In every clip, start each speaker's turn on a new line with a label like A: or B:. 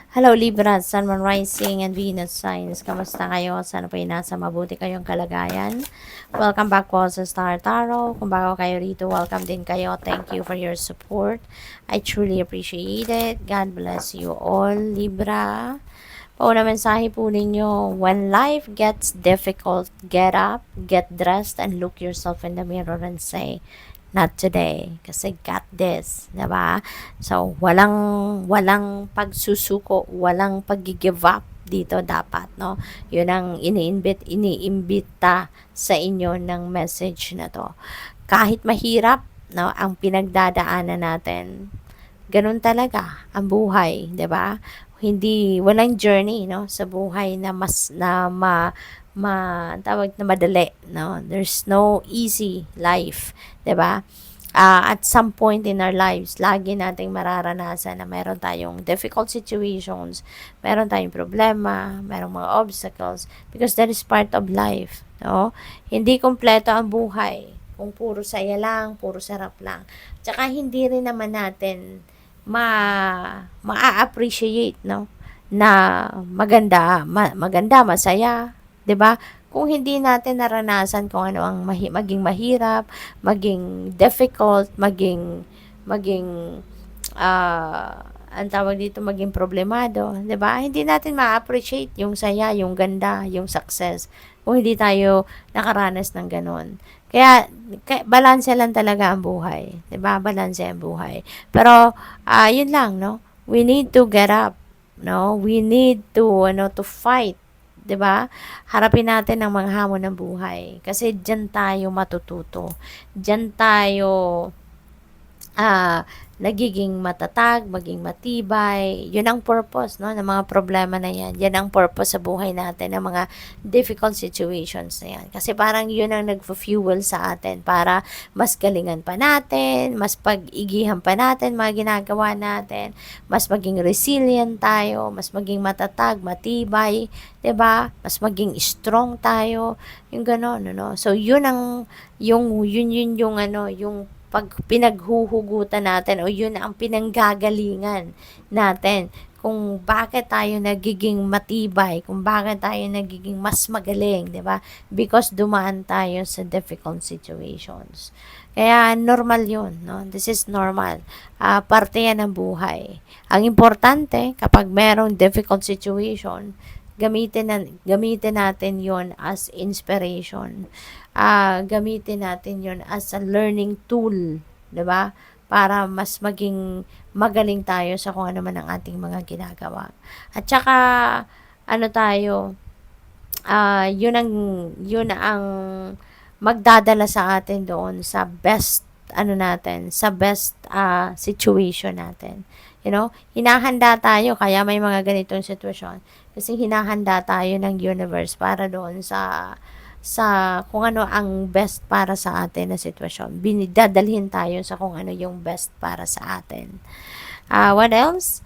A: Hello Libra, Sun, Moon, Rising, and Venus signs. Kamusta kayo? Sana po nasa mabuti kayong kalagayan. Welcome back po sa Star Tarot. Kung bago kayo rito, welcome din kayo. Thank you for your support. I truly appreciate it. God bless you all, Libra. Pauna mensahe po ninyo, when life gets difficult, get up, get dressed, and look yourself in the mirror and say, not today, kasi got this, diba? So, walang pagsusuko, walang pag-give up dito dapat, no? Yun ang iniimbita sa inyo ng message na to. Kahit mahirap, no, ang pinagdadaanan natin, ganun talaga ang buhay, 'di ba? Hindi walang journey, no, sa buhay na mas na tawag na madali, no. There's no easy life, 'di ba? At some point in our lives, lagi nating mararanasan na meron tayong difficult situations, meron tayong problema, merong mga obstacles, because that is part of life, no? Hindi kompleto ang buhay kung puro saya lang, puro sarap lang. Tsaka hindi rin naman natin ma-appreciate, no, na maganda, masaya, 'di ba? Kung hindi natin naranasan kung ano ang maging mahirap, maging difficult, maging ang tawag dito, maging problemado, 'di ba? Hindi natin ma-appreciate yung saya, yung ganda, yung success kung hindi tayo nakaranas ng gano'n. Kaya balanse lang talaga ang buhay, 'di ba? Balanse ang buhay. Pero yun lang, no? We need to get up, no? We need to fight, 'di ba? Harapin natin ang mga hamon ng buhay kasi diyan tayo matututo. Diyan tayo ah, nagiging matatag, maging matibay. Yun ang purpose, no, ng mga problema na yan. Yan ang purpose sa buhay natin, ng mga difficult situations na yan. Kasi parang yun ang nagfu-fuel sa atin para mas galingan pa natin, mas pag-igihan pa natin mga ginagawa natin, mas maging resilient tayo, mas maging matatag, matibay, 'di ba? Mas maging strong tayo, yung gano'n, no? So yun ang yung ano, yung pag pinaghuhugutan natin o yun ang pinanggagalingan natin kung bakit tayo nagiging matibay, kung bakit tayo nagiging mas magaling, 'di ba? Because dumaan tayo sa difficult situations. Kaya normal 'yun, no? This is normal. Parte 'yan ng buhay. Ang importante kapag merong difficult situation, gamitin natin 'yon as inspiration, gamitin natin yon as a learning tool, 'di ba? Para mas maging magaling tayo sa kung ano man ang ating mga ginagawa. At saka ano tayo, yun ang magdadala sa atin doon sa best ano natin, sa best situation natin. You know, hinahanda tayo kaya may mga ganitong sitwasyon kasi hinahanda tayo ng universe para doon sa kung ano ang best para sa atin na sitwasyon. Dadalhin tayo sa kung ano yung best para sa atin. What else?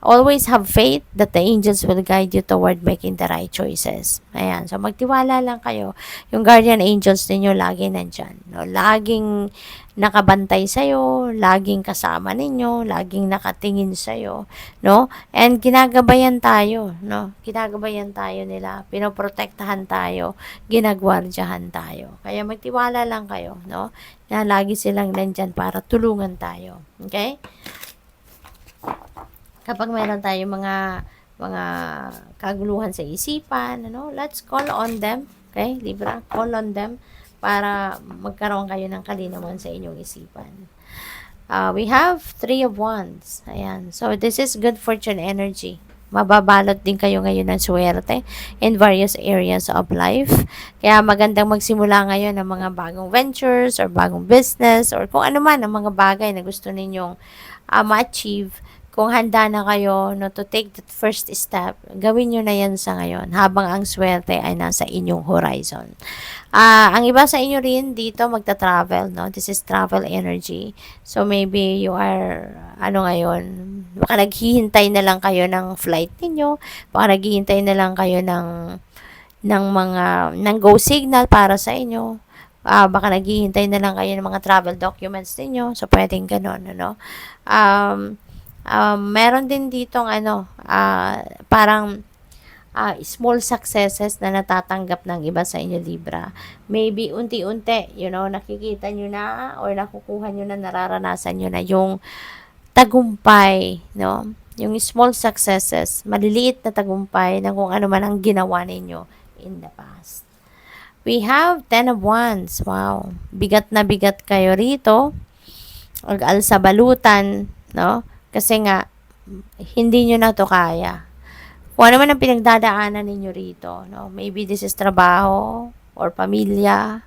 A: Always have faith that the angels will guide you toward making the right choices. Ayan. So, magtiwala lang kayo. Yung guardian angels ninyo, lagi nandyan. No? Laging nakabantay sa'yo, laging kasama ninyo, laging nakatingin sa'yo. No? And ginagabayan tayo. No? Ginagabayan tayo nila. Pinoprotektahan tayo. Ginagwardyahan tayo. Kaya magtiwala lang kayo. No? Na lagi silang nandyan para tulungan tayo. Okay? Kapag meron tayong mga kaguluhan sa isipan, ano, let's call on them. Okay, Libra, call on them para magkaroon kayo ng kalinawan sa inyong isipan. We have 3 of Wands. Ayan. So, this is good fortune energy. Mababalot din kayo ngayon ng swerte in various areas of life. Kaya magandang magsimula ngayon ng mga bagong ventures or bagong business or kung ano man ang mga bagay na gusto ninyong ma-achieve. Kung handa na kayo, no, to take that first step, gawin nyo na yan sa ngayon habang ang swerte ay nasa inyong horizon. Ang iba sa inyo rin dito magta-travel, no? This is travel energy. So maybe you are ngayon, baka naghihintay na lang kayo ng flight niyo, baka naghihintay na lang kayo ng go signal para sa inyo. Baka naghihintay na lang kayo ng mga travel documents niyo. So pwedeng ganoon, ano? Meron din ditong parang small successes na natatanggap ng iba sa inyo, Libra. Maybe unti-unti, nakikita nyo na or nakukuha nyo na, nararanasan nyo na yung tagumpay, no? Yung small successes, maliliit na tagumpay na kung ano man ang ginawa ninyo in the past. We have 10 of Wands. Wow. Bigat na bigat kayo rito. Mag-alsa balutan, no? Kasi nga, hindi nyo na to kaya. Kung ano man ang pinagdadaanan ninyo rito, no? Maybe this is trabaho or pamilya,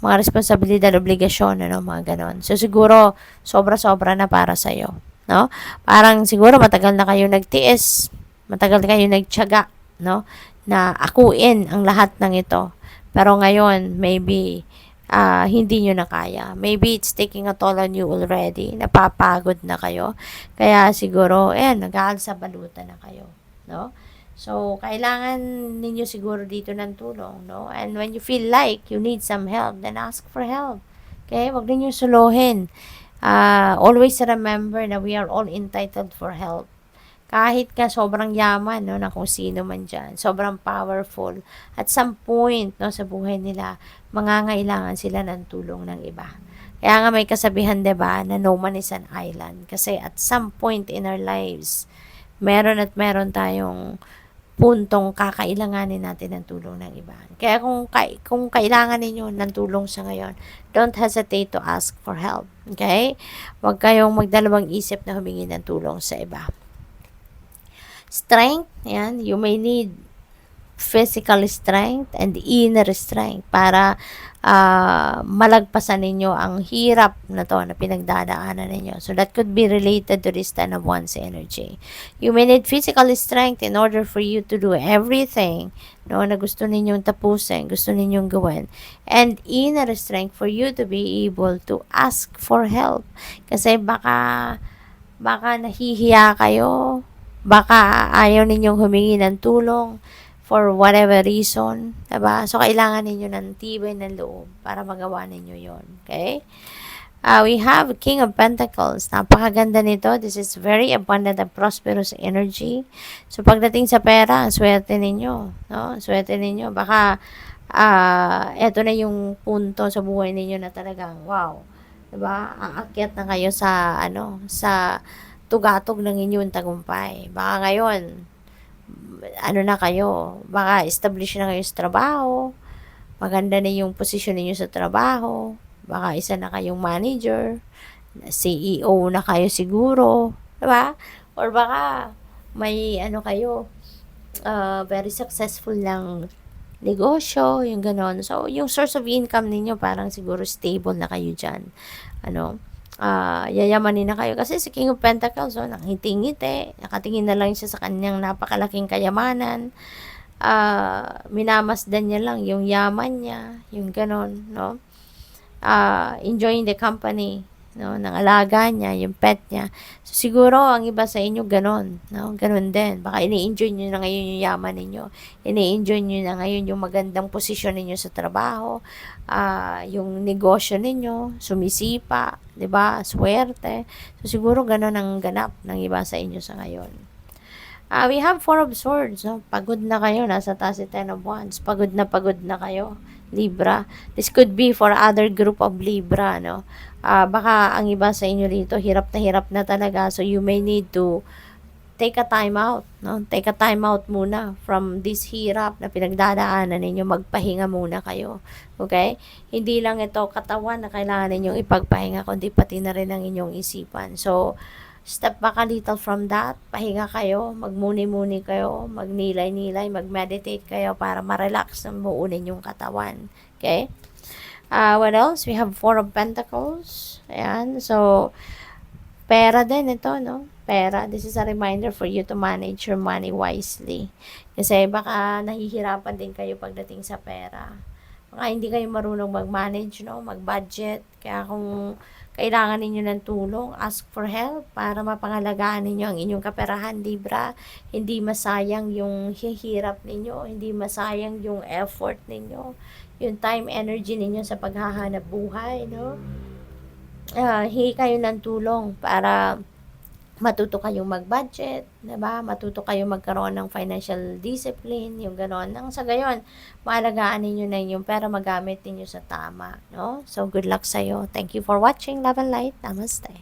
A: mga responsibilidad, obligasyon, mga ganon. So, siguro, sobra-sobra na para sa'yo, no? Parang siguro matagal na kayo nagtiis, matagal na kayo nagtiyaga, no? Na akuin ang lahat ng ito. Pero ngayon, maybe, hindi nyo na kaya. Maybe it's taking a toll on you already. Napapagod na kayo. Kaya siguro, nag-aalsa balutan na kayo, no? So, kailangan ninyo siguro dito ng tulong, no? And when you feel like you need some help, then ask for help. Okay? Huwag ninyo suluhin. Always remember na we are all entitled for help. Kahit ka sobrang yaman, no, na kung sino man dyan, sobrang powerful, at some point, no, sa buhay nila, mangangailangan sila ng tulong ng iba. Kaya nga may kasabihan, diba, na no man is an island. Kasi at some point in our lives, meron at meron tayong puntong kakailanganin natin ng tulong ng iba. Kaya kung kailangan ninyo ng tulong sa ngayon, don't hesitate to ask for help. Okay? Huwag kayong magdalawang isip na humingi ng tulong sa iba. Strength, yan, you may need physical strength and inner strength para malagpasan ninyo ang hirap na to na pinagdadaanan ninyo. So that could be related to this 10 of Wands energy. You may need physical strength in order for you to do everything, no, na gusto ninyong tapusin, gusto ninyong gawin. And inner strength for you to be able to ask for help. Kasi baka nahihiya kayo, baka ayaw ninyong humingi ng tulong for whatever reason, diba? So, kailangan ninyo ng tibay ng loob para magawa ninyo yon. Okay? We have King of Pentacles. Napakaganda nito. This is very abundant and prosperous energy. So, pagdating sa pera, ang swerte ninyo. No? Swerte ninyo. Baka, eto na yung punto sa buhay ninyo na talagang, wow. Diba? Aakyat na kayo sa tugatog ng inyong tagumpay. Baka ngayon, na kayo, baka establish na kayo sa trabaho, maganda na yung posisyon niyo sa trabaho, baka isa na kayong manager, CEO na kayo siguro, diba? Or baka may kayo, very successful lang negosyo, yung ganon. So, yung source of income ninyo, parang siguro stable na kayo dyan. Yayamanin na kayo. Kasi si King of Pentacles, nangiti-ngiti, nakatingin na lang siya sa kanyang napakalaking kayamanan. Minamasdan niya lang yung yaman niya, yung ganon, no? Enjoying the company, no, ng alaga niya, yung pet niya. So, siguro, ang iba sa inyo, ganon, no? Ganon din. Baka ini-enjoy niyo na ngayon yung yaman ninyo. Ini-enjoy niyo na ngayon yung magandang posisyon ninyo sa trabaho, yung negosyo ninyo, sumisipa, diba? Swerte. So, siguro ganon ang ganap ng iba sa inyo sa ngayon. We have 4 of Swords, no? Pagod na kayo, nasa taas si 10 of Wands. Pagod na kayo, Libra. This could be for other group of Libra, no? Baka ang iba sa inyo dito, hirap na talaga. So, you may need to take a time out, no? Take a time out muna from this hirap na pinagdadaanan ninyo. Magpahinga muna kayo. Okay? Hindi lang ito katawan na kailangan ninyong ipagpahinga, kundi pati na rin ang inyong isipan. So, step back a little from that. Pahinga kayo, magmuni-muni kayo, magnilay-nilay, mag-meditate kayo para ma-relax ang buo ninyong katawan. Okay? What else? We have 4 of Pentacles. Ayan. So, pera din ito, no? Pera. This is a reminder for you to manage your money wisely. Kasi baka nahihirapan din kayo pagdating sa pera. Baka hindi kayo marunong mag-manage, no? Mag-budget. Kaya kung kailangan ninyo ng tulong, ask for help para mapangalagaan ninyo ang inyong kaperahan, Libra. Hindi masayang yung hirap ninyo, hindi masayang yung effort ninyo, yung time, energy ninyo sa paghahanap buhay, no? Hingi kayo ng tulong para matuto kayong mag-budget, 'di ba? Matuto kayong magkaroon ng financial discipline, yung gano'n. Nang sa gayon, maalagaan ninyo na yung pera, magamit ninyo sa tama, no? So, good luck sa'yo. Thank you for watching. Love and light. Namaste.